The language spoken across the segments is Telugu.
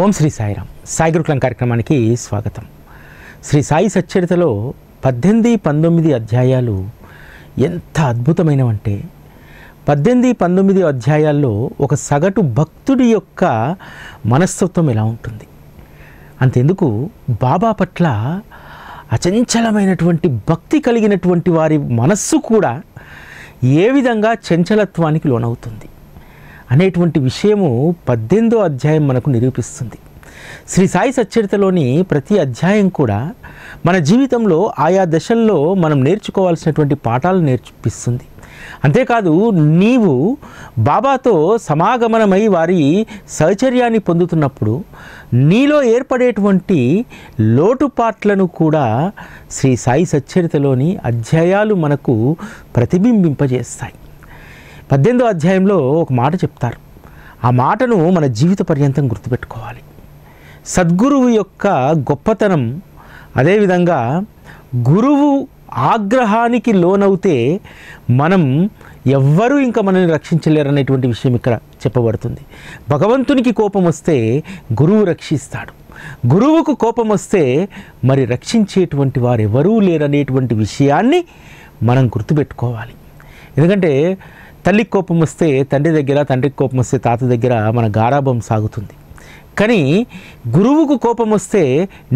ఓం శ్రీ సాయిరామ్. సాయి గురుకులం కార్యక్రమానికి స్వాగతం. శ్రీ సాయి సచ్చరితలో 18, 19 అధ్యాయాలు ఎంత అద్భుతమైనవంటే 18, 19 అధ్యాయాల్లో ఒక సగటు భక్తుడి యొక్క మనస్తత్వం ఎలా ఉంటుంది, అంతెందుకు బాబా పట్ల అచంచలమైనటువంటి భక్తి కలిగినటువంటి వారి మనస్సు కూడా ఏ విధంగా చంచలత్వానికి లోనవుతుంది అనేటువంటి విషయము 18వ అధ్యాయం మనకు నిరూపిస్తుంది. శ్రీ సాయి సచ్చరితలోని ప్రతి అధ్యాయం కూడా మన జీవితంలో ఆయా దశల్లో మనం నేర్చుకోవాల్సినటువంటి పాఠాలు నేర్పిస్తుంది. అంతేకాదు, నీవు బాబాతో సమాగమనమై వారి సహచర్యాన్ని పొందుతున్నప్పుడు నీలో ఏర్పడేటువంటి లోటుపాట్లను కూడా శ్రీ సాయి సచ్చరితలోని అధ్యాయాలు మనకు ప్రతిబింబింపజేస్తాయి. 18వ అధ్యాయంలో ఒక మాట చెప్తారు. ఆ మాటను మన జీవిత పర్యంతం గుర్తుపెట్టుకోవాలి. సద్గురువు యొక్క గొప్పతనం, అదేవిధంగా గురువు ఆగ్రహానికి లోనవుతే మనం ఎవ్వరూ ఇంకా మనల్ని రక్షించలేరు అనేటువంటి విషయం ఇక్కడ చెప్పబడుతుంది. భగవంతునికి కోపం వస్తే గురువు రక్షిస్తాడు, గురువుకు కోపం వస్తే మరి రక్షించేటువంటి వారు ఎవరూ లేరనేటువంటి విషయాన్ని మనం గుర్తుపెట్టుకోవాలి. ఎందుకంటే తల్లికి కోపం వస్తే తండ్రి దగ్గర, తండ్రికి కోపం వస్తే తాత దగ్గర మన గారాబం సాగుతుంది. కానీ గురువుకు కోపం వస్తే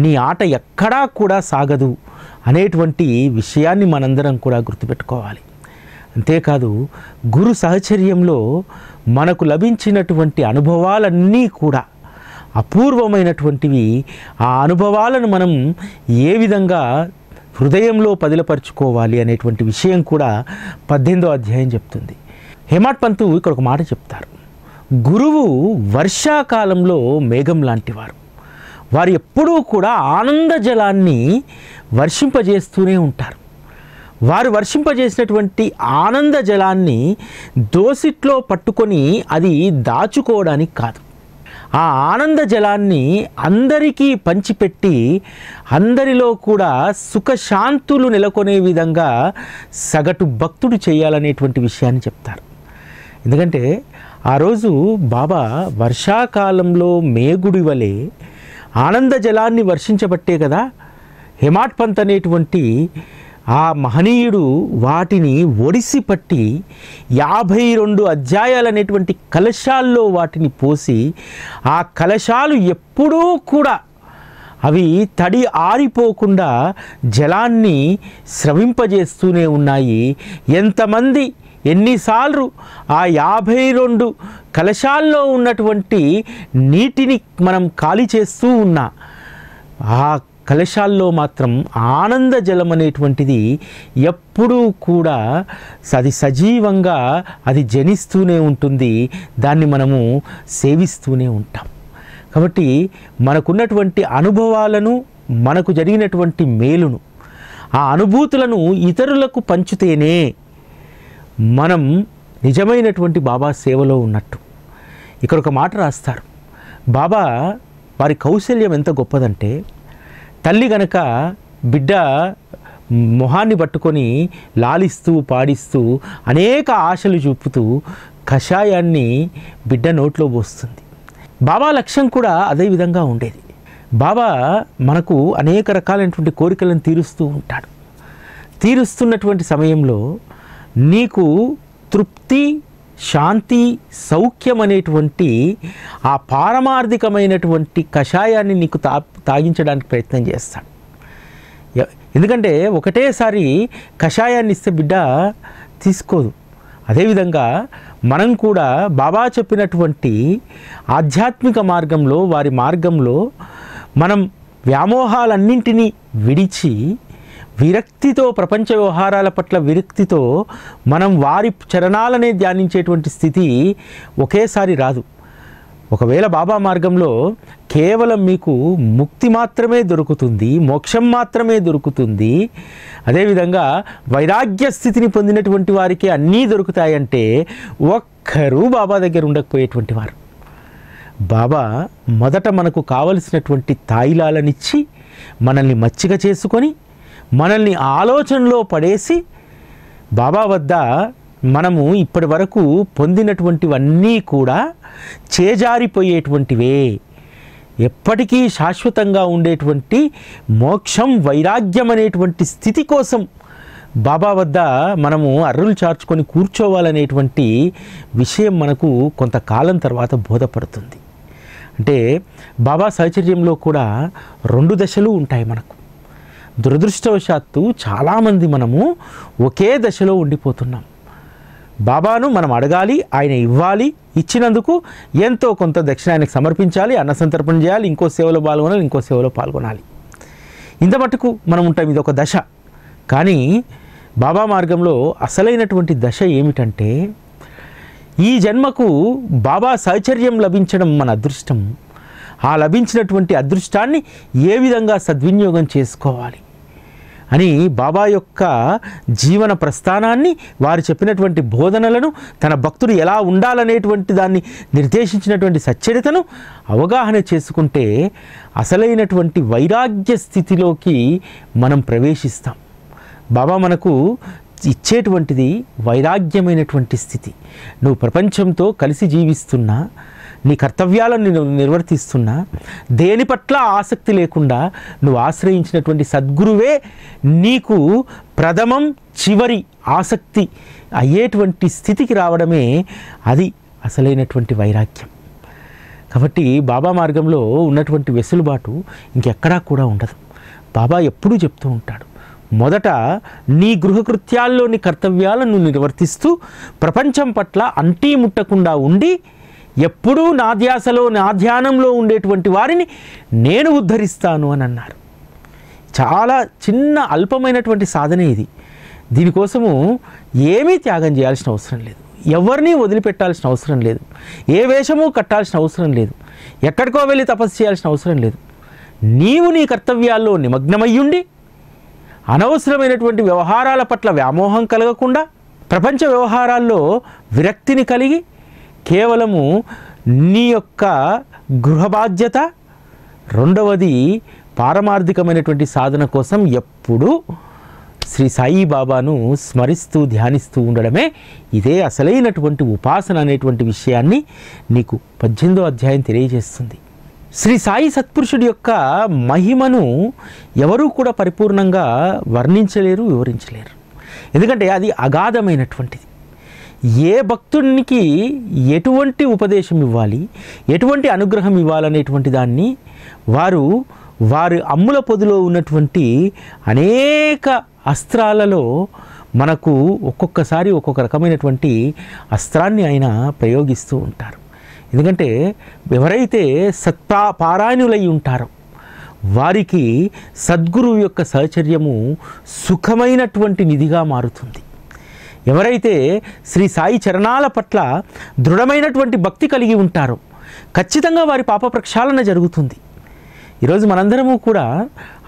నీ ఆట ఎక్కడా కూడా సాగదు అనేటువంటి విషయాన్ని మనందరం కూడా గుర్తుపెట్టుకోవాలి. అంతేకాదు, గురు సహచర్యంలో మనకు లభించినటువంటి అనుభవాలన్నీ కూడా అపూర్వమైనటువంటివి. ఆ అనుభవాలను మనం ఏ విధంగా హృదయంలో పదిలపరుచుకోవాలి అనేటువంటి విషయం కూడా 18వ అధ్యాయం చెప్తుంది. హేమాడ్ పంతు ఇక్కడ ఒక మాట చెప్తారు. గురువు వర్షాకాలంలో మేఘం లాంటివారు. వారు ఎప్పుడూ కూడా ఆనంద జలాన్ని వర్షింపజేస్తూనే ఉంటారు. వారు వర్షింపజేసినటువంటి ఆనంద జలాన్ని దోసిట్లో పట్టుకొని అది దాచుకోవడానికి కాదు, ఆ ఆనంద జలాన్ని అందరికీ పంచిపెట్టి అందరిలో కూడా సుఖశాంతులు నెలకొనే విధంగా సగటు భక్తుడు చేయాలనేటువంటి విషయాన్ని చెప్తారు. ఎందుకంటే ఆ రోజు బాబా వర్షాకాలంలో మేగుడి వలె ఆనంద జలాన్ని వర్షించబట్టే కదా హేమాడ్ పంత్ అనేటువంటి ఆ మహనీయుడు వాటిని ఒడిసి పట్టి 52 అధ్యాయాలు అనేటువంటి కలశాల్లో వాటిని పోసి, ఆ కలశాలు ఎప్పుడూ కూడా అవి తడి ఆరిపోకుండా జలాన్ని స్రవింపజేస్తూనే ఉన్నాయి. ఎంతమంది ఎన్నిసార్లు ఆ 52 కలశాల్లో ఉన్నటువంటి నీటిని మనం ఖాళీ చేస్తూ ఉన్నా ఆ కలశాల్లో మాత్రం ఆనంద జలం అనేటువంటిది ఎప్పుడూ కూడా అది సజీవంగా అది జనిస్తూనే ఉంటుంది. దాన్ని మనము సేవిస్తూనే ఉంటాం. కాబట్టి మనకున్నటువంటి అనుభవాలను, మనకు జరిగినటువంటి మేలును, ఆ అనుభూతులను ఇతరులకు పంచుతేనే మనం నిజమైనటువంటి బాబా సేవలో ఉన్నట్టు. ఇక్కడ ఒక మాట రాస్తారు. బాబా వారి కౌశల్యం ఎంత గొప్పదంటే, తల్లి గనక బిడ్డ మొహాన్ని పట్టుకొని లాలిస్తూ పాడిస్తూ అనేక ఆశలు చూపుతూ కషాయాన్ని బిడ్డ నోట్లో పోస్తుంది. బాబా లక్ష్యం కూడా అదే విధంగా ఉండేది. బాబా మనకు అనేక రకాలైనటువంటి కోరికలను తీరుస్తూ ఉంటాడు. తీరుస్తున్నటువంటి సమయంలో నీకు తృప్తి, శాంతి, సౌఖ్యం అనేటువంటి ఆ పారమార్థికమైనటువంటి కషాయాన్ని నీకు తాగించడానికి ప్రయత్నం చేస్తాడు. ఎందుకంటే ఒకటేసారి కషాయాన్ని ఇస్తే బిడ్డ తీసుకోదు. అదేవిధంగా మనం కూడా బాబా చెప్పినటువంటి ఆధ్యాత్మిక మార్గంలో, వారి మార్గంలో మనం వ్యామోహాలన్నింటినీ విడిచి విరక్తితో, ప్రపంచ వ్యవహారాల పట్ల విరక్తితో మనం వారి చరణాలనే ధ్యానించేటువంటి స్థితి ఒకేసారి రాదు. ఒకవేళ బాబా మార్గంలో కేవలం మీకు ముక్తి మాత్రమే దొరుకుతుంది, మోక్షం మాత్రమే దొరుకుతుంది, అదేవిధంగా వైరాగ్య స్థితిని పొందినటువంటి వారికి అన్నీ దొరుకుతాయంటే ఒక్కరూ బాబా దగ్గర ఉండకపోయేటువంటి వారు. బాబా మొదట మనకు కావలసినటువంటి తాయిలాలనిచ్చి మనల్ని మచ్చిక చేసుకొని మనల్ని ఆలోచనలో పడేసి బాబా వద్ద మనము ఇప్పటి వరకు పొందినటువంటివన్నీ కూడా చేజారిపోయేటువంటివే, ఎప్పటికీ శాశ్వతంగా ఉండేటువంటి మోక్షం, వైరాగ్యం అనేటువంటి స్థితి కోసం బాబా వద్ద మనము అర్రులు చార్చుకొని కూర్చోవాలనేటువంటి విషయం మనకు కొంతకాలం తర్వాత బోధపడుతుంది. అంటే బాబా సహచర్యంలో కూడా 2 దశలు ఉంటాయి మనకు. దురదృష్టవశాత్తు చాలామంది మనము ఒకే దశలో ఉండిపోతున్నాం. బాబాను మనం అడగాలి, ఆయన ఇవ్వాలి, ఇచ్చినందుకు ఎంతో కొంత దక్షిణ ఆయనకు సమర్పించాలి, అన్నసంతర్పణ చేయాలి, ఇంకో సేవలో పాల్గొనాలి, ఇంకో సేవలో పాల్గొనాలి. ఇంత మటుకు మనం ఉంటాం. ఇది ఒక దశ. కానీ బాబా మార్గంలో అసలైనటువంటి దశ ఏమిటంటే, ఈ జన్మకు బాబా సహచర్యం లభించడం మన అదృష్టం. ఆ లభించినటువంటి అదృష్టాన్ని ఏ విధంగా సద్వినియోగం చేసుకోవాలి అని బాబా యొక్క జీవన ప్రస్థానాన్ని, వారు చెప్పినటువంటి బోధనలను, తన భక్తుడు ఎలా ఉండాలనేటువంటి దాన్ని నిర్దేశించినటువంటి సచ్చరితను అవగాహన చేసుకుంటే అసలైనటువంటి వైరాగ్య స్థితిలోకి మనం ప్రవేశిస్తాం. బాబా మనకు ఇచ్చేటువంటిది వైరాగ్యమైనటువంటి స్థితి. నువ్వు ప్రపంచంతో కలిసి జీవిస్తున్నా, నీ కర్తవ్యాలను నువ్వు నిర్వర్తిస్తున్నా, దేని పట్ల ఆసక్తి లేకుండా నువ్వు ఆశ్రయించినటువంటి సద్గురువే నీకు ప్రథమం, చివరి ఆసక్తి అయ్యేటువంటి స్థితికి రావడమే అది అసలైనటువంటి వైరాగ్యం. కాబట్టి బాబా మార్గంలో ఉన్నటువంటి వెసులుబాటు ఇంకెక్కడా కూడా ఉండదు. బాబా ఎప్పుడూ చెప్తూ ఉంటాడు, మొదట నీ గృహకృత్యాల్లోని కర్తవ్యాలను నిర్వర్తిస్తూ ప్రపంచం పట్ల అంటీ ముట్టకుండా ఉండి, ఎప్పుడూ నా ధ్యాసలో, నా ధ్యానంలో ఉండేటువంటి వారిని నేను ఉద్ధరిస్తాను అని అన్నారు. చాలా చిన్న అల్పమైనటువంటి సాధనే ఇది. దీనికోసము ఏమీ త్యాగం చేయాల్సిన అవసరం లేదు, ఎవరిని వదిలిపెట్టాల్సిన అవసరం లేదు, ఏ వేషము కట్టాల్సిన అవసరం లేదు, ఎక్కడికో వెళ్ళి తపస్సు చేయాల్సిన అవసరం లేదు. నీవు నీ కర్తవ్యాల్లో నిమగ్నమయ్యుండి, అనవసరమైనటువంటి వ్యవహారాల పట్ల వ్యామోహం కలగకుండా, ప్రపంచ వ్యవహారాల్లో విరక్తిని కలిగి కేవలము నీ యొక్క గృహ బాధ్యత, రెండవది పారమార్థికమైనటువంటి సాధన కోసం ఎప్పుడూ శ్రీ సాయిబాబాను స్మరిస్తూ ధ్యానిస్తూ ఉండడమే ఇదే అసలైనటువంటి ఉపాసన అనేటువంటి విషయాన్ని నీకు 18వ అధ్యాయం తెలియజేస్తుంది. శ్రీ సాయి సత్పురుషుడి యొక్క మహిమను ఎవరూ కూడా పరిపూర్ణంగా వర్ణించలేరు, వివరించలేరు. ఎందుకంటే అది అగాధమైనటువంటిది. ఏ భక్తునికి ఎటువంటి ఉపదేశం ఇవ్వాలి, ఎటువంటి అనుగ్రహం ఇవ్వాలనేటువంటి దాన్ని వారి అమ్ముల పొదిలో ఉన్నటువంటి అనేక అస్త్రాలలో మనకు ఒక్కొక్కసారి ఒక్కొక్క రకమైనటువంటి అస్త్రాన్ని ఆయన ప్రయోగిస్తూ ఉంటారు. ఎందుకంటే ఎవరైతే పారాయణులై ఉంటారో వారికి సద్గురువు యొక్క సహచర్యము సుఖమైనటువంటి నిధిగా మారుతుంది. ఎవరైతే శ్రీ సాయి చరణాల పట్ల దృఢమైనటువంటి భక్తి కలిగి ఉంటారో ఖచ్చితంగా వారి పాప ప్రక్షాళన జరుగుతుంది. ఈరోజు మనందరము కూడా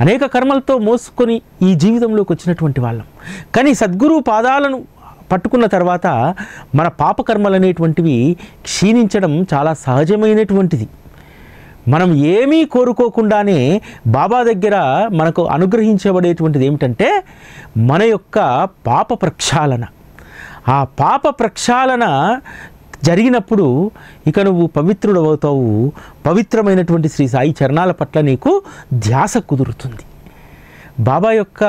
అనేక కర్మలతో మోసుకొని ఈ జీవితంలోకి వచ్చినటువంటి వాళ్ళం. కానీ సద్గురువు పాదాలను పట్టుకున్న తర్వాత మన పాపకర్మలు అనేటువంటివి క్షీణించడం చాలా సహజమైనటువంటిది. మనం ఏమీ కోరుకోకుండానే బాబా దగ్గర మనకు అనుగ్రహించబడేటువంటిది ఏమిటంటే మన యొక్క పాప ప్రక్షాళన. ఆ పాప ప్రక్షాళన జరిగినప్పుడు ఇక నువ్వు పవిత్రుడవుతావు. పవిత్రమైనటువంటి శ్రీ సాయి చరణాల పట్ల నీకు ధ్యాస కుదురుతుంది. బాబా యొక్క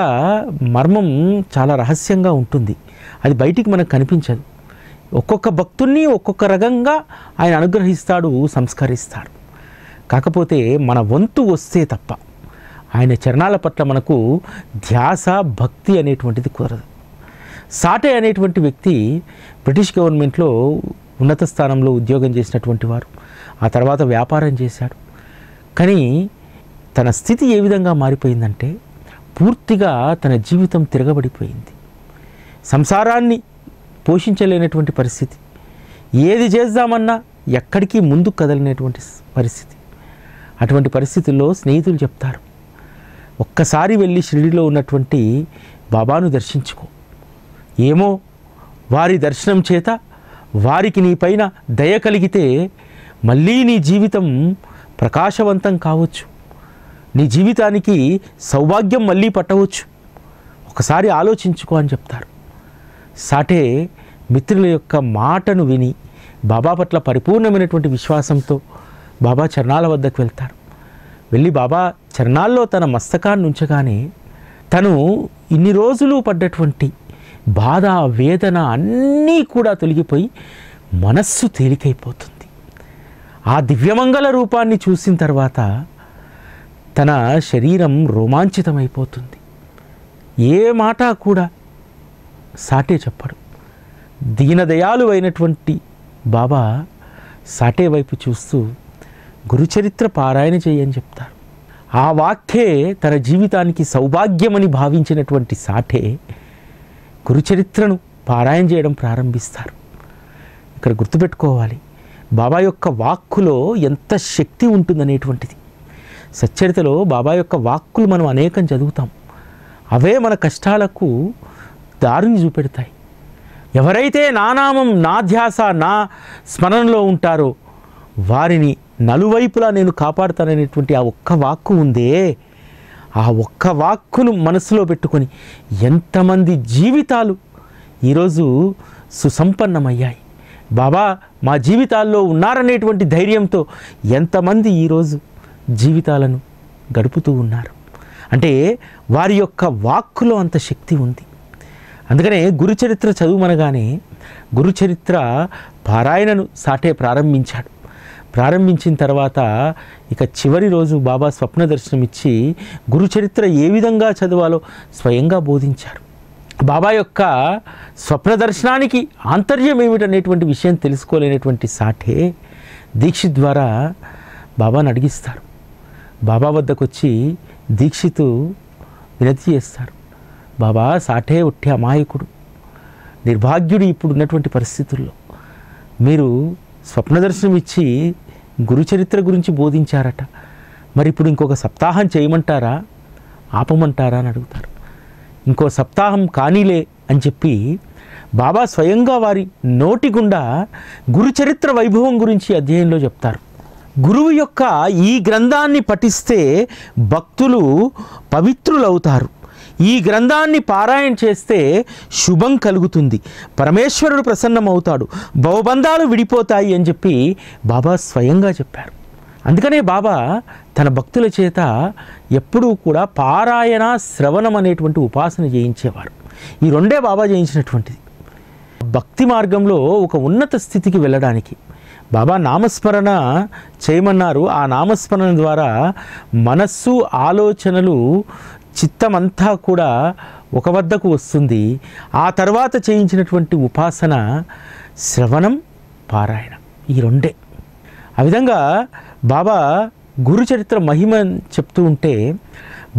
మర్మం చాలా రహస్యంగా ఉంటుంది. అది బయటికి మనకు కనిపించదు. ఒక్కొక్క భక్తుణ్ణి ఒక్కొక్క రకంగా ఆయన అనుగ్రహిస్తాడు, సంస్కరిస్తాడు. కాకపోతే మన వంతు వస్తే తప్ప ఆయన చరణాల పట్ల మనకు ధ్యాస, భక్తి అనేటువంటిది కుదరదు. సాటే అనేటువంటి వ్యక్తి బ్రిటిష్ గవర్నమెంట్లో ఉన్నత స్థానంలో ఉద్యోగం చేసినటువంటి వారు, ఆ తర్వాత వ్యాపారం చేశాడు. కానీ తన స్థితి ఏ విధంగా మారిపోయిందంటే పూర్తిగా తన జీవితం తిరగబడిపోయింది. సంసారాన్ని పోషించలేనటువంటి పరిస్థితి, ఏది చేద్దామన్నా ఎక్కడికి ముందుకు కదలినటువంటి పరిస్థితి. అటువంటి పరిస్థితుల్లో స్నేహితులు చెప్తారు, ఒక్కసారి వెళ్ళి షిరిడీలో ఉన్నటువంటి బాబాను దర్శించుకో, ఏమో వారి దర్శనం చేత వారికి నీ పైన దయ కలిగితే మళ్ళీ నీ జీవితం ప్రకాశవంతం కావచ్చు, నీ జీవితానికి సౌభాగ్యం మళ్ళీ పట్టవచ్చు, ఒకసారి ఆలోచించుకో అని చెప్తారు. సాటే మిత్రుల యొక్క మాటను విని బాబా పట్ల పరిపూర్ణమైనటువంటి విశ్వాసంతో బాబా చరణాల వద్దకు వెళ్తారు. వెళ్ళి బాబా చరణాల్లో తన మస్తకాన్ని ఉంచగానే తను ఇన్ని రోజులు పడ్డటువంటి బాధ వేదన అన్నీ కూడా తొలగిపోయి మనస్సు తేలికైపోతుంది. ఆ దివ్యమంగళ రూపాన్ని చూసిన తర్వాత తన శరీరం రోమాంచితమైపోతుంది. ఏ మాట కూడా సాటే చెప్పడు. దీనదయాలు అయినటువంటి బాబా సాటే వైపు చూస్తూ గురుచరిత్ర పారాయణ చేయని చెప్తారు. ఆ వాక్యే తన జీవితానికి సౌభాగ్యమని భావించినటువంటి సాటే గురుచరిత్రను పారాయణ చేయడం ప్రారంభిస్తారు. ఇక్కడ గుర్తుపెట్టుకోవాలి, బాబా యొక్క వాక్కులో ఎంత శక్తి ఉంటుందనేటువంటిది. సచ్చరితలో బాబా యొక్క వాక్కులు మనం అనేకం చదువుతాం. అవే మన కష్టాలకు దారిని చూపెడతాయి. ఎవరైతే నా నామం, నా ధ్యాస, నా స్మరణలో ఉంటారో వారిని నలువైపులా నేను కాపాడుతాననేటువంటి ఆ ఒక్క వాక్కు ఉందే, ఆ ఒక్క వాక్కును మనసులో పెట్టుకొని ఎంతమంది జీవితాలు ఈరోజు సుసంపన్నమయ్యాయి. బాబా మా జీవితాల్లో ఉన్నారనేటువంటి ధైర్యంతో ఎంతమంది ఈరోజు జీవితాలను గడుపుతూ ఉన్నారు. అంటే వారి యొక్క వాక్కులో అంత శక్తి ఉంది. అందుకనే గురుచరిత్ర చదువుమనగానే గురుచరిత్ర పారాయణను సాటే ప్రారంభించాడు. ప్రారంభించిన తర్వాత ఇక చివరి రోజు బాబా స్వప్న దర్శనం ఇచ్చి గురుచరిత్ర ఏ విధంగా చదవాలో స్వయంగా బోధించారు. బాబా యొక్క స్వప్న దర్శనానికి ఆంతర్యం ఏమిటనేటువంటి విషయం తెలుసుకోలేనటువంటి సాటే దీక్షిత్ ద్వారా బాబాను అడిగిస్తారు. బాబా వద్దకు వచ్చి దీక్షితు వినతి చేస్తారు. బాబా సాటే ఒట్టి అమాయకుడు, నిర్భాగ్యుడు ఇప్పుడు ఉన్నటువంటి పరిస్థితుల్లో. మీరు స్వప్న దర్శనం ఇచ్చి గురుచరిత్ర గురించి బోధించారట, మరి ఇప్పుడు ఇంకొక సప్తాహం చేయమంటారా, ఆపమంటారా అని అడుగుతారు. ఇంకో సప్తాహం కానీలే అని చెప్పి బాబా స్వయంగా వారి నోటి గుండా గురుచరిత్ర వైభవం గురించి అధ్యాయంలో చెప్తారు. గురువు యొక్క ఈ గ్రంథాన్ని పఠిస్తే భక్తులు పవిత్రులవుతారు, ఈ గ్రంథాన్ని పారాయణ చేస్తే శుభం కలుగుతుంది, పరమేశ్వరుడు ప్రసన్నమవుతాడు, భవబంధాలు విడిపోతాయి అని చెప్పి బాబా స్వయంగా చెప్పారు. అందుకనే బాబా తన భక్తుల చేత ఎప్పుడూ కూడా పారాయణ, శ్రవణం అనేటువంటి ఉపాసన చేయించేవారు. ఈ రెండే బాబా చేయించినటువంటిది. భక్తి మార్గంలో ఒక ఉన్నత స్థితికి వెళ్ళడానికి బాబా నామస్మరణ చేయమన్నారు. ఆ నామస్మరణ ద్వారా మనస్సు, ఆలోచనలు, చిత్తమంతా కూడా ఒక వద్దకు వస్తుంది. ఆ తర్వాత చేయించినటువంటి ఉపాసన శ్రవణం, పారాయణ, ఈ రెండే. ఆ విధంగా బాబా గురుచరిత్ర మహిమ చెప్తూ ఉంటే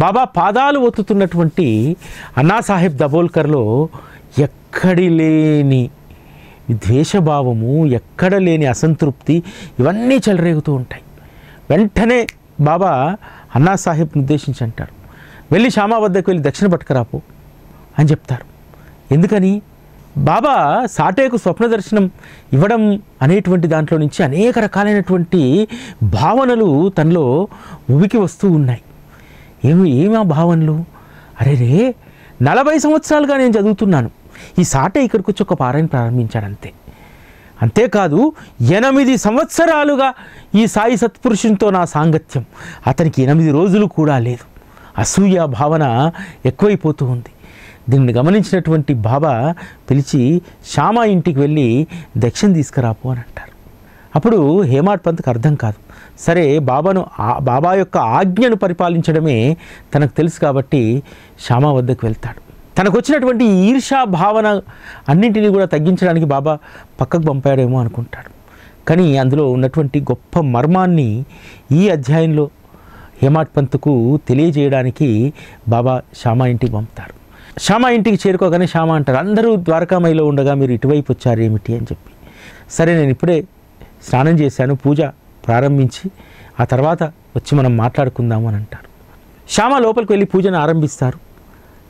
బాబా పాదాలు ఒత్తుతున్నటువంటి అన్నాసాహెబ్ దబోల్కర్లో ఎక్కడి లేని ద్వేషభావము, ఎక్కడ లేని అసంతృప్తి, ఇవన్నీ చెలరేగుతూ ఉంటాయి. వెంటనే బాబా అన్నాసాహెబ్ని ఉద్దేశించి అంటారు, వెళ్ళి శ్యామా వద్దకు వెళ్ళి దక్షిణ పట్టుకురాపో అని చెప్తారు. ఎందుకని? బాబా సాటేకు స్వప్న దర్శనం ఇవ్వడం అనేటువంటి దాంట్లో నుంచి అనేక రకాలైనటువంటి భావనలు తనలో ఉబికి వస్తూ ఉన్నాయి. ఏమి ఆ భావనలు? అరే 40 సంవత్సరాలుగా నేను చదువుతున్నాను, ఈ సాటే ఇక్కడికి వచ్చి ఒక పారాయణ ప్రారంభించాడు అంతే. అంతేకాదు 8 సంవత్సరాలుగా ఈ సాయి సత్పురుషునితో నా సాంగత్యం, అతనికి 8 రోజులు కూడా లేదు. అసూయ భావన ఎక్కువైపోతూ ఉంది. దీన్ని గమనించినటువంటి బాబా పిలిచి శ్యామా ఇంటికి వెళ్ళి దక్షిణ తీసుకురాపో అని అంటారు. అప్పుడు హేమాడ్ పంత్కి అర్థం కాదు. సరే, బాబా యొక్క ఆజ్ఞను పరిపాలించడమే తనకు తెలుసు కాబట్టి శ్యామా వద్దకు వెళ్తాడు. తనకు వచ్చినటువంటి ఈర్ష్యా భావన అన్నింటినీ కూడా తగ్గించడానికి బాబా పక్కకు పంపాడేమో అనుకుంటాడు. కానీ అందులో ఉన్నటువంటి గొప్ప మర్మాన్ని ఈ అధ్యాయంలో హేమాడ్ పంత్కు తెలియజేయడానికి బాబా శ్యామా ఇంటికి పంపుతారు. శ్యామా ఇంటికి చేరుకోగానే శ్యామా అంటారు, అందరూ ద్వారకామయిలో ఉండగా మీరు ఇటువైపు వచ్చారు ఏమిటి అని చెప్పి. సరే, నేను ఇప్పుడే స్నానం చేశాను, పూజ ప్రారంభించి ఆ తర్వాత వచ్చి మనం మాట్లాడుకుందాము అని అంటారు. శ్యామా లోపలికి వెళ్ళి పూజను ఆరంభిస్తారు.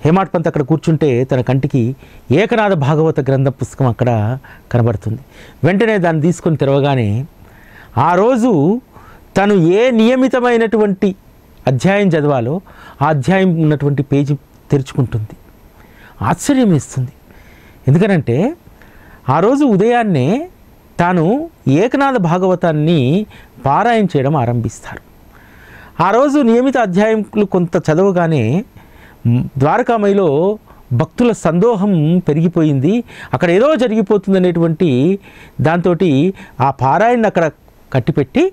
హేమాడ్ పంత్ అక్కడ కూర్చుంటే తన కంటికి ఏకనాథ భాగవత గ్రంథం పుస్తకం అక్కడ కనబడుతుంది. వెంటనే దాన్ని తీసుకొని తెరవగానే ఆ రోజు తను ఏ నియమితమైనటువంటి అధ్యాయం చదవాలో ఆ అధ్యాయం ఉన్నటువంటి పేజీ తెరుచుకుంటుంది. ఆశ్చర్యం వేస్తుంది. ఎందుకనంటే ఆ రోజు ఉదయాన్నే తాను ఏకనాథ భాగవతాన్ని పారాయణ చేయడం ఆరంభిస్తారు. ఆ రోజు నియమిత అధ్యాయంలు కొంత చదవగానే ద్వారకామయిలో భక్తుల సందోహం పెరిగిపోయింది. అక్కడ ఏదో జరిగిపోతుందనేటువంటి దాంతో ఆ పారాయణను అక్కడ కట్టిపెట్టి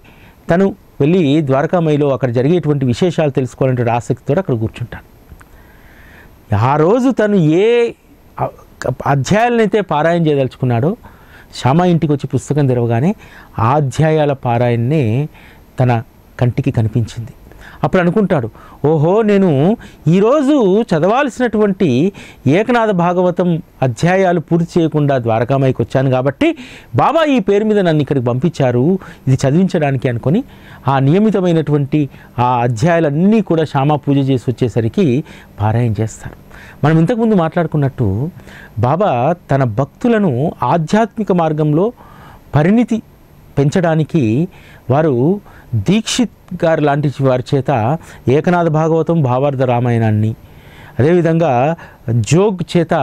తను వెళ్ళి ద్వారకామయిలో అక్కడ జరిగేటువంటి విశేషాలు తెలుసుకోవాలంటే ఆసక్తితో అక్కడ కూర్చుంటాను. ఆ రోజు తను ఏ అధ్యాయాలనైతే పారాయణ చేయదలుచుకున్నాడో శ్యామ ఇంటికి వచ్చి పుస్తకం తెరవగానే ఆ అధ్యాయాల పారాయణనే తన కంటికి కనిపించింది. అప్పుడు అనుకుంటాడు, ఓహో నేను ఈరోజు చదవాల్సినటువంటి ఏకనాథ భాగవతం అధ్యాయాలు పూర్తి చేయకుండా ద్వారకామాయికి వచ్చాను కాబట్టి బాబా ఈ పేరు మీద నన్ను ఇక్కడికి పంపించారు ఇది చదివించడానికి అనుకొని ఆ నియమితమైనటువంటి ఆ అధ్యాయాలన్నీ కూడా శ్యామ పూజ చేసి వచ్చేసరికి పారాయణ చేస్తారు. మనం ఇంతకుముందు మాట్లాడుకున్నట్టు బాబా తన భక్తులను ఆధ్యాత్మిక మార్గంలో పరిణితి పెంచడానికి వారు దీక్షిత్ గారు లాంటి వారి చేత ఏకనాథ భాగవతం భావార్థ రామాయణాన్ని, అదేవిధంగా జోగ్ చేత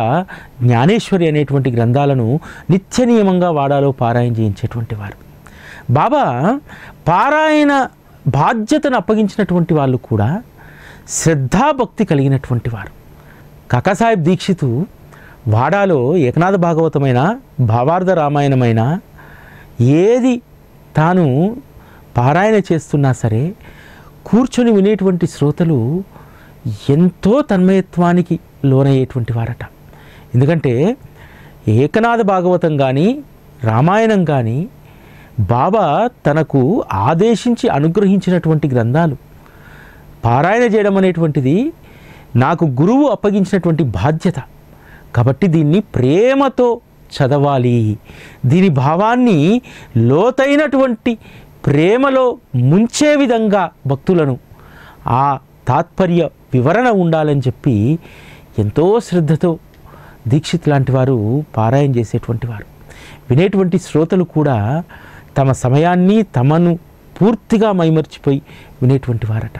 జ్ఞానేశ్వరి అనేటువంటి గ్రంథాలను నిత్య నియమంగా వాడాలో పారాయణ చేయించేటువంటి వారు. బాబా పారాయణ బాధ్యతను అప్పగించినటువంటి వాళ్ళు కూడా శ్రద్ధాభక్తి కలిగినటువంటి వారు. కాకాసాహెబ్ దీక్షితు వాడాలో ఏకనాథ భాగవతమైన భావార్థ రామాయణమైన ఏది తాను పారాయణ చేస్తున్నా సరే కూర్చొని వినేటువంటి శ్రోతలు ఎంతో తన్మయత్వానికి లోనయ్యేటువంటి వారట. ఎందుకంటే ఏకనాథ భాగవతం కానీ రామాయణం కానీ బాబా తనకు ఆదేశించి అనుగ్రహించినటువంటి గ్రంథాలు. పారాయణ చేయడం అనేటువంటిది నాకు గురువు అప్పగించినటువంటి బాధ్యత కాబట్టి దీన్ని ప్రేమతో చదవాలి, దీని భావాన్ని లోతైనటువంటి ప్రేమలో ముంచే విధంగా భక్తులను ఆ తాత్పర్య వివరణ ఉండాలని చెప్పి ఎంతో శ్రద్ధతో దీక్షిత్ లాంటి వారు పారాయణ చేసేటువంటి వారు. వినేటువంటి శ్రోతలు కూడా తమ సమయాన్ని తమను పూర్తిగా మైమర్చిపోయి వినేటువంటి వారట.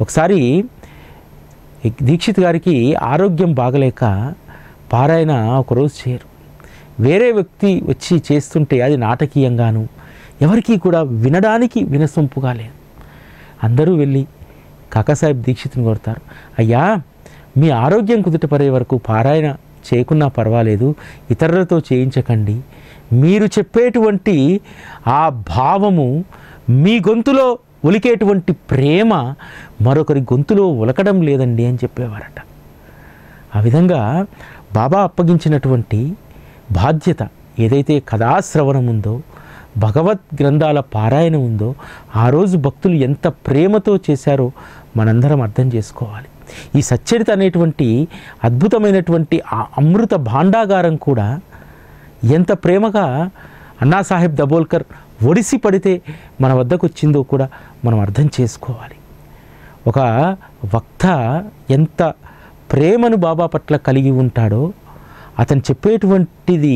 ఒకసారి దీక్షిత్ గారికి ఆరోగ్యం బాగలేక పారాయణ ఒకరోజు చేయరు. వేరే వ్యక్తి వచ్చి చేస్తుంటే అది నాటకీయంగాను ఎవరికీ కూడా వినడానికి వినసొంపుగా లేదు. అందరూ వెళ్ళి కాకాసాహెబ్ దీక్షిత్ని కొడతారు, అయ్యా మీ ఆరోగ్యం కుదుటపడే వరకు పారాయణ చేయకున్నా పర్వాలేదు, ఇతరులతో చేయించకండి. మీరు చెప్పేటువంటి ఆ భావము మీ గొంతులో ఒలికేటువంటి ప్రేమ మరొకరి గొంతులో ఒలకడం లేదండి అని చెప్పేవారట. ఆ విధంగా బాబా అప్పగించినటువంటి బాధ్యత ఏదైతే కథాశ్రవణం ఉందో, భగవద్ గ్రంథాల పారాయణ ఉందో ఆ రోజు భక్తులు ఎంత ప్రేమతో చేశారో మనందరం అర్థం చేసుకోవాలి. ఈ సచ్చరిత అనేటువంటి అద్భుతమైనటువంటి ఆ అమృత భాండాగారం కూడా ఎంత ప్రేమగా అన్నాసాహెబ్ దబోల్కర్ ఒడిసి పడితే మన వద్దకు వచ్చిందో కూడా మనం అర్థం చేసుకోవాలి. ఒక వక్త ఎంత ప్రేమను బాబా పట్ల కలిగి ఉంటాడో అతను చెప్పేటువంటిది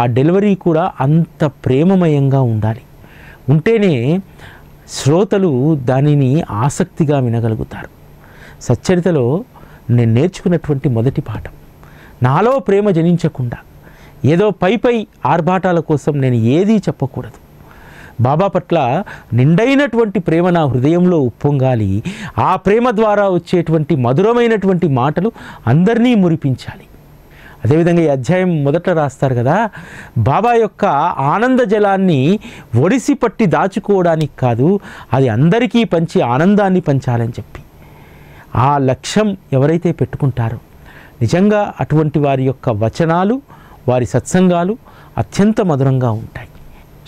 ఆ డెలివరీ కూడా అంత ప్రేమమయంగా ఉండాలి. ఉంటేనే శ్రోతలు దానిని ఆసక్తిగా వినగలుగుతారు. సచ్చరితలో నేను నేర్చుకున్నటువంటి మొదటి పాఠం, నాలో ప్రేమ జనించకుండా ఏదో పై ఆర్భాటాల కోసం నేను ఏదీ చెప్పకూడదు. బాబా పట్ల నిండైనటువంటి ప్రేమ నా హృదయంలో ఉప్పొంగాలి. ఆ ప్రేమ ద్వారా వచ్చేటువంటి మధురమైనటువంటి మాటలు అందరినీ మురిపించాలి. అదేవిధంగా ఈ అధ్యాయం మొదట రాస్తారు కదా, బాబా యొక్క ఆనంద జలాన్ని ఒడిసి పట్టి దాచుకోవడానికి కాదు, అది అందరికీ పంచి ఆనందాన్ని పంచాలని చెప్పి ఆ లక్ష్యం ఎవరైతే పెట్టుకుంటారో నిజంగా అటువంటి వారి యొక్క వచనాలు, వారి సత్సంగాలు అత్యంత మధురంగా ఉంటాయి.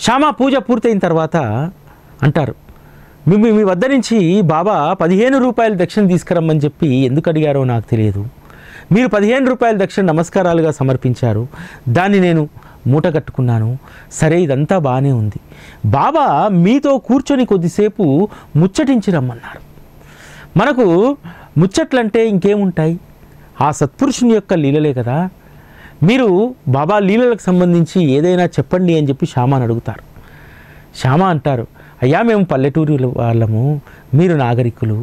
శ్యామ పూజ పూర్తయిన తర్వాత అంటారు, మీ వద్ద నుంచి బాబా 15 రూపాయల దక్షిణ తీసుకురమ్మని చెప్పి ఎందుకు అడిగారో నాకు తెలియదు. మీరు 15 రూపాయల దక్షిణ నమస్కారాలుగా సమర్పించారు, దాన్ని నేను మూట కట్టుకున్నాను. సరే, ఇదంతా బాగానే ఉంది. బాబా మీతో కూర్చొని కొద్దిసేపు ముచ్చటించి రమ్మన్నారు. మనకు ముచ్చట్లంటే ఇంకేముంటాయి, ఆ సత్పురుషుని యొక్క లీలలే కదా. మీరు బాబా లీలలకు సంబంధించి ఏదైనా చెప్పండి అని చెప్పి శ్యామని అడుగుతారు. శ్యామ అంటారు, అయ్యా మేము పల్లెటూరు వాళ్ళము, మీరు నాగరికులు,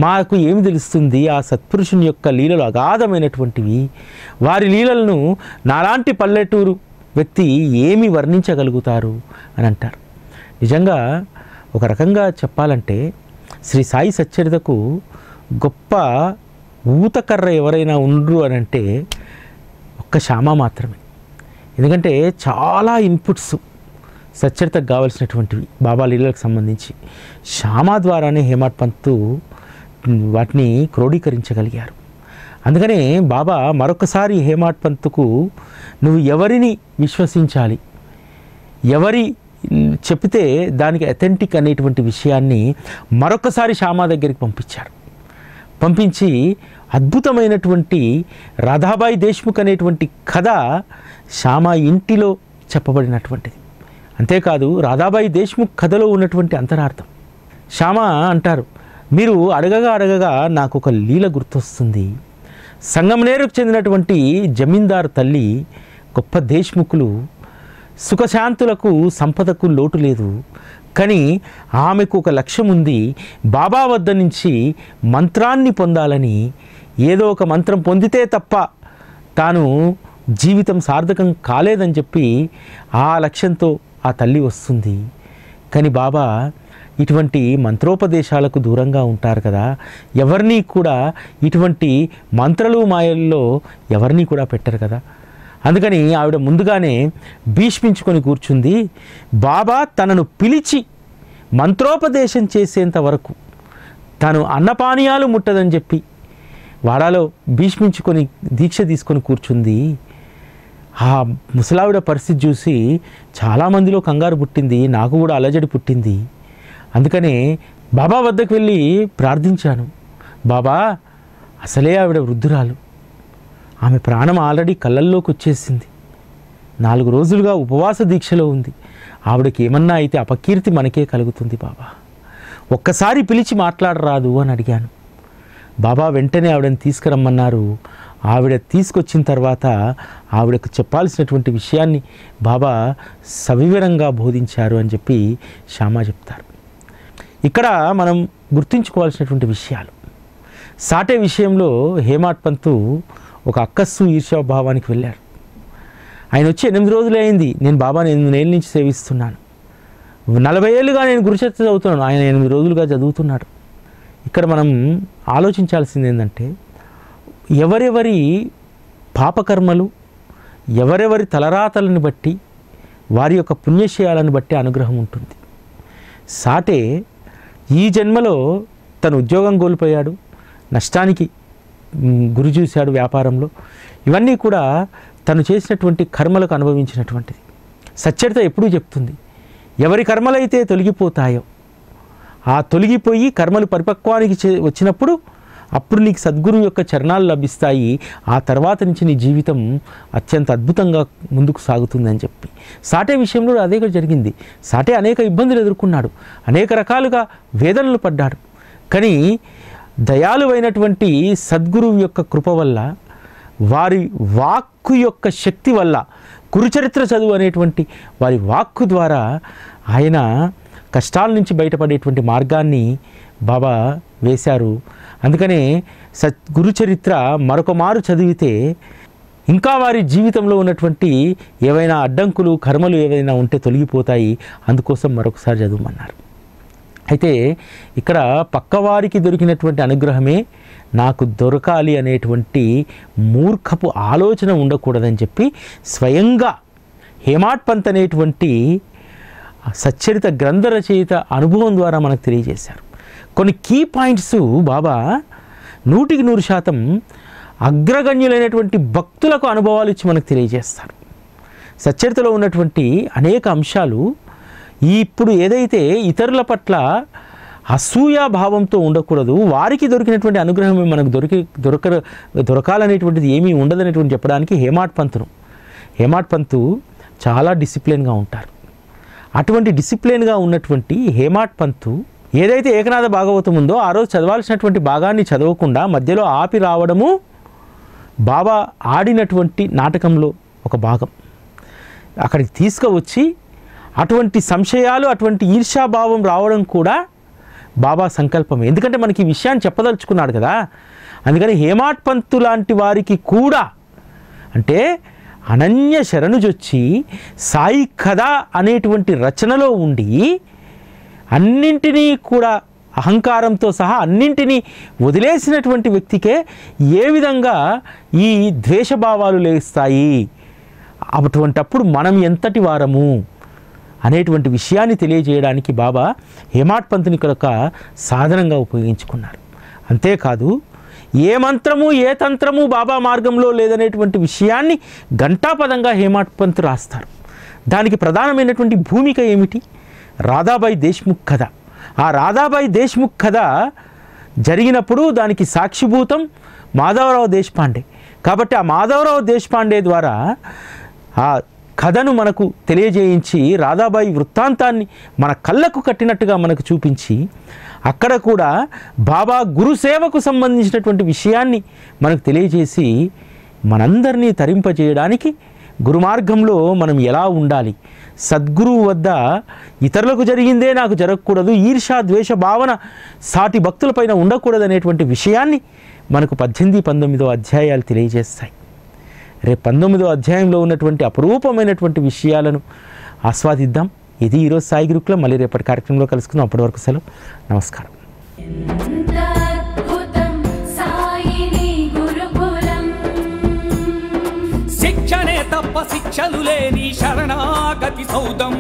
మాకు ఏమి తెలుస్తుంది, ఆ సత్పురుషుని యొక్క లీలలు అగాధమైనటువంటివి, వారి లీలలను నాలాంటి పల్లెటూరు వ్యక్తి ఏమి వర్ణించగలుగుతారు అని అంటారు. నిజంగా ఒక రకంగా చెప్పాలంటే శ్రీ సాయి సచ్చరితకు గొప్ప ఊతకర్ర ఎవరైనా ఉండ్రు అని అంటే ఒక్క శ్యామ మాత్రమే. ఎందుకంటే చాలా ఇన్పుట్స్ సచ్చరితకు కావాల్సినటువంటివి బాబా లీలలకు సంబంధించి శ్యామ ద్వారానే హేమాడ్ పంత్ వాటిని క్రోడీకరించగలిగారు. అందుకనే బాబా మరొకసారి హేమాడ్ పంత్కు నువ్వు ఎవరిని విశ్వసించాలి, ఎవరి చెప్తే దానికి అథెంటిక్ అనేటువంటి విషయాన్ని మరొకసారి శ్యామ దగ్గరికి పంపించారు. పంపించి అద్భుతమైనటువంటి రాధాబాయి దేశ్ముఖ్ అనేటువంటి కథ శ్యామ ఇంటిలో చెప్పబడినటువంటిది. అంతేకాదు రాధాబాయి దేశ్ముఖ్ కథలో ఉన్నటువంటి అంతరార్థం. శ్యామ అంటారు, మీరు అడగగా నాకు ఒక లీల గుర్తొస్తుంది. సంగమనేరుకు చెందినటువంటి జమీందారు తల్లి గొప్ప దేశ్ముఖులు, సుఖశాంతులకు సంపదకు లోటు లేదు. కానీ ఆమెకు ఒక లక్ష్యం ఉంది. బాబా వద్ద నుంచి మంత్రాన్ని పొందాలని. ఏదో ఒక మంత్రం పొందితే తప్ప తాను జీవితం సార్థకం కాలేదని చెప్పి ఆ లక్ష్యంతో ఆ తల్లి వస్తుంది. కానీ బాబా ఇటువంటి మంత్రోపదేశాలకు దూరంగా ఉంటారు కదా, ఎవరినీ కూడా ఇటువంటి మంత్రలు మాయల్లో ఎవరినీ కూడా పెట్టరు కదా. అందుకని ఆవిడ ముందుగానే భీష్మించుకొని కూర్చుంది. బాబా తనను పిలిచి మంత్రోపదేశం చేసేంత వరకు తాను అన్నపానీయాలు ముట్టదని చెప్పి వాడాలో భీష్మించుకొని దీక్ష తీసుకొని కూర్చుంది. ఆ ముసలావిడ పరిస్థితి చూసి చాలామందిలో కంగారు పుట్టింది, నాకు కూడా అలజడి పుట్టింది. అందుకనే బాబా వద్దకు వెళ్ళి ప్రార్థించాను. బాబా, అసలే ఆవిడ వృద్ధురాలు, ఆమె ప్రాణం ఆల్రెడీ కళ్ళల్లోకి వచ్చేసింది, 4 రోజులుగా ఉపవాస దీక్షలో ఉంది. ఆవిడకి ఏమన్నా అయితే అపకీర్తి మనకే కలుగుతుంది బాబా, ఒక్కసారి పిలిచి మాట్లాడరాదు అని అడిగాను. బాబా వెంటనే ఆవిడని తీసుకురమ్మన్నారు. ఆవిడ తీసుకొచ్చిన తర్వాత ఆవిడకు చెప్పాల్సినటువంటి విషయాన్ని బాబా సవివరంగా బోధించారు అని చెప్పి శ్యామ చెప్తారు. ఇక్కడ మనం గుర్తుంచుకోవాల్సినటువంటి విషయాలు, సాటే విషయంలో హేమాడ్ పంత్ ఒక అక్కస్సు ఈర్ష్యాభావానికి వెళ్ళారు. ఆయన వచ్చి 8 రోజులే అయింది. నేను బాబాని 8 ఏళ్ళ నుంచి సేవిస్తున్నాను, 40 ఏళ్ళుగా నేను గురుచరిత్ర చదువుతున్నాను, ఆయన 8 రోజులుగా చదువుతున్నాడు. ఇక్కడ మనం ఆలోచించాల్సింది ఏంటంటే, ఎవరెవరి పాపకర్మలు, ఎవరెవరి తలరాతలను బట్టి, వారి యొక్క పుణ్యశయాలను బట్టి అనుగ్రహం ఉంటుంది. సాటే ఈ జన్మలో తను ఉద్యోగం కోల్పోయాడు, నష్టానికి గురి చూశాడు వ్యాపారంలో. ఇవన్నీ కూడా తను చేసినటువంటి కర్మలకు అనుభవించినటువంటిది. సచ్చరిత ఎప్పుడూ చెప్తుంది, ఎవరి కర్మలైతే తొలగిపోతాయో ఆ తొలగిపోయి కర్మలు పరిపక్వానికి వచ్చినప్పుడు అప్పుడు నీకు సద్గురు యొక్క చరణాలు లభిస్తాయి. ఆ తర్వాత నుంచి నీ జీవితం అత్యంత అద్భుతంగా ముందుకు సాగుతుందని చెప్పి సాటే విషయంలో అదే జరిగింది. సాటే అనేక ఇబ్బందులు ఎదుర్కొన్నాడు, అనేక రకాలుగా వేదనలు పడ్డాడు. కానీ దయాళువైనటువంటి సద్గురువు యొక్క కృప వల్ల, వారి వాక్కు యొక్క శక్తి వల్ల, గురుచరిత్ర చదువు అనేటువంటి వారి వాక్కు ద్వారా ఆయన కష్టాల నుంచి బయటపడేటువంటి మార్గాన్ని బాబా వేశారు. అందుకనే గురుచరిత్ర మరొక మారు చదివితే ఇంకా వారి జీవితంలో ఉన్నటువంటి ఏవైనా అడ్డంకులు, కర్మలు ఏవైనా ఉంటే తొలగిపోతాయి. అందుకోసం మరొకసారి చదవమన్నారు. అయితే ఇక్కడ పక్కవారికి దొరికినటువంటి అనుగ్రహమే నాకు దొరకాలి అనేటువంటి మూర్ఖపు ఆలోచన ఉండకూడదని చెప్పి స్వయంగా హేమాడ్ పంత్ అనేటువంటి సచ్చరిత గ్రంథ రచయిత అనుభవం ద్వారా మనకు తెలియజేశారు. కొన్ని కీ పాయింట్స్ బాబా 100% అగ్రగణ్యులైనటువంటి భక్తులకు అనుభవాలు ఇచ్చి మనకు తెలియజేస్తారు. సచ్చరితలో ఉన్నటువంటి అనేక అంశాలు ఇప్పుడు ఏదైతే ఇతరుల పట్ల అసూయా భావంతో ఉండకూడదు, వారికి దొరికినటువంటి అనుగ్రహమే మనకు దొరకాలనేటువంటిది ఏమీ ఉండదనేటువంటి చెప్పడానికి హేమాడ్ పంత్ చాలా డిసిప్లిన్గా ఉంటారు. అటువంటి డిసిప్లిన్గా ఉన్నటువంటి హేమాడ్ పంత్ ఏదైతే ఏకనాథ భాగవతం ఉందో ఆ రోజు చదవాల్సినటువంటి భాగాన్ని చదవకుండా మధ్యలో ఆపి రావడము బాబా ఆడినటువంటి నాటకంలో ఒక భాగం. అక్కడికి తీసుకువచ్చి అటువంటి సంశయాలు, అటువంటి ఈర్ష్యాభావం రావడం కూడా బాబా సంకల్పం. ఎందుకంటే మనకి ఈ విషయాన్ని చెప్పదలుచుకున్నాడు కదా. అందుకని హేమాడ్ పంత్ లాంటి వారికి కూడా, అంటే అనన్య శరణుజొచ్చి సాయి కథ అనేటువంటి రచనలో ఉండి అన్నింటినీ కూడా అహంకారంతో సహా అన్నింటినీ వదిలేసినటువంటి వ్యక్తికే ఏ విధంగా ఈ ద్వేషభావాలు లేస్తాయి, అటువంటప్పుడు మనం ఎంతటి వారము అనేటువంటి విషయాన్ని తెలియజేయడానికి బాబా హేమాడ్ పంతుని యొక్క సాధనంగా ఉపయోగించుకున్నారు. అంతేకాదు ఏ మంత్రము ఏ తంత్రము బాబా మార్గంలో లేదనేటువంటి విషయాన్ని ఘంటాపదంగా హేమాడ్ పంత్ రాస్తారు. దానికి ప్రధానమైనటువంటి భూమిక ఏమిటి? రాధాబాయి దేశ్ముఖ్ కథ. ఆ రాధాబాయి దేశ్ముఖ్ కథ జరిగినప్పుడు దానికి సాక్షిభూతం మాధవరావు దేశపాండే. కాబట్టి ఆ మాధవరావు దేశపాండే ద్వారా ఆ కథను మనకు తెలియజేయించి రాధాబాయి వృత్తాంతాన్ని మన కళ్ళకు కట్టినట్టుగా మనకు చూపించి అక్కడ కూడా బాబా గురుసేవకు సంబంధించినటువంటి విషయాన్ని మనకు తెలియజేసి మనందరినీ తరింపజేయడానికి గురుమార్గంలో మనం ఎలా ఉండాలి, సద్గురువు వద్ద ఇతరులకు జరిగిందే నాకు జరగకూడదు, ఈర్ష్య ద్వేష భావన సాటి భక్తులపైన ఉండకూడదు అనేటువంటి విషయాన్ని మనకు 18, 19 అధ్యాయాలు తెలియజేస్తాయి. రేపు 19వ అధ్యాయంలో ఉన్నటువంటి అపురూపమైనటువంటి విషయాలను ఆస్వాదిద్దాం. ఇది ఈరోజు సాయి గురుకులం. మళ్ళీ రేపటి కార్యక్రమంలో కలుసుకుందాం. అప్పటి వరకు సెలవు. నమస్కారం. శిక్షణే తప్ప శిక్షలు లేని శరణాగతి సౌదం.